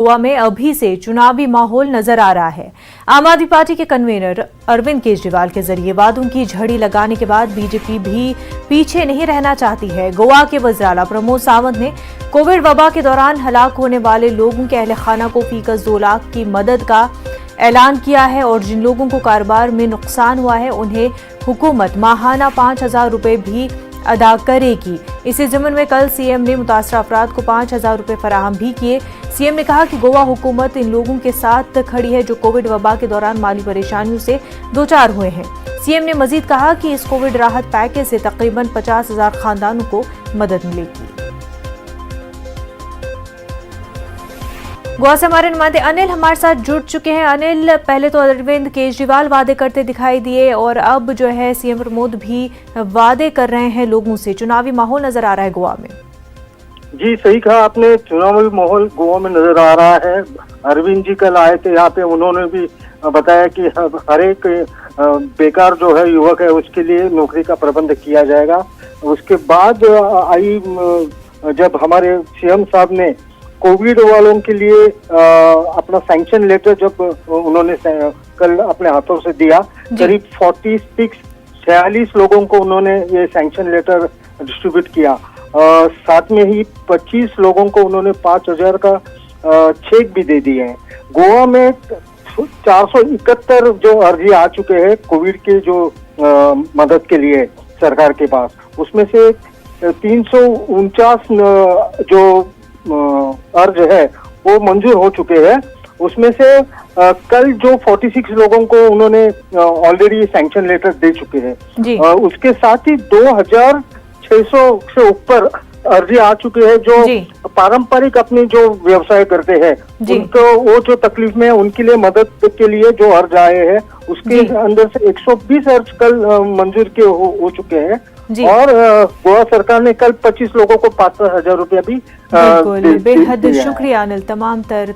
गोवा में अभी से चुनावी माहौल नजर आ रहा है। आम आदमी पार्टी के कन्वीनर अरविंद केजरीवाल के जरिए वादों की झड़ी लगाने के बाद बीजेपी भी पीछे नहीं रहना चाहती है। गोवा के वज़ीर प्रमोद सावंत ने कोविड वबा के दौरान हलाक होने वाले लोगों के अहले खाना को फीकस 2 लाख की मदद का ऐलान किया है और जिन लोगों को कारोबार में नुकसान हुआ है उन्हें हुकूमत माहाना 5,000 रुपए भी अदा करेगी। इसी ज़िम्न में कल सीएम ने मुतासर अफराद को 5,000 रुपए फराहम भी किए। सीएम ने कहा कि गोवा हुकूमत इन लोगों के साथ खड़ी है जो कोविड वबा के दौरान माली परेशानियों से दो-चार हुए हैं। सीएम ने मजीद कहा कि इस कोविड राहत पैकेज से तकरीबन 50,000 खानदानों को मदद मिलेगी। गोवा से हमारे नुमाइंदे अनिल हमारे साथ जुड़ चुके हैं। अनिल, पहले तो अरविंद केजरीवाल वादे करते दिखाई दिए और अब जो है सीएम प्रमोद भी वादे कर रहे हैं लोगों से। चुनावी माहौल नजर आ रहा है गोवा में। जी सही कहा आपने, चुनावी माहौल गोवा में नजर आ रहा है। अरविंद जी कल आए थे यहाँ पे, उन्होंने भी बताया कि हर एक बेकार जो है युवक है उसके लिए नौकरी का प्रबंध किया जाएगा। उसके बाद आई जब हमारे सीएम साहब ने कोविड वालों के लिए अपना सैंक्शन लेटर जब उन्होंने कल अपने हाथों से दिया, करीब 46 लोगों को उन्होंने ये सैंक्शन लेटर डिस्ट्रीब्यूट किया। साथ में ही 25 लोगों को उन्होंने 5,000 का चेक भी दे दिए हैं। गोवा में 471 जो अर्जी आ चुके हैं कोविड के जो मदद के लिए सरकार के पास, उसमें से 349 जो अर्ज है वो मंजूर हो चुके हैं। उसमें से कल जो 46 लोगों को उन्होंने ऑलरेडी सैंक्शन लेटर दे चुके हैं। उसके साथ ही 2,600 से ऊपर अर्जी आ चुके हैं जो पारंपरिक अपनी जो व्यवसाय करते हैं उनको वो जो तकलीफ में है उनके लिए मदद के लिए जो अर्ज आए हैं उसके अंदर से 120 अर्ज कल मंजूर के हो चुके हैं। और गोवा सरकार ने कल 25 लोगों को 5,000 रुपया भी बेहद शुक्रिया अनिल तमाम तर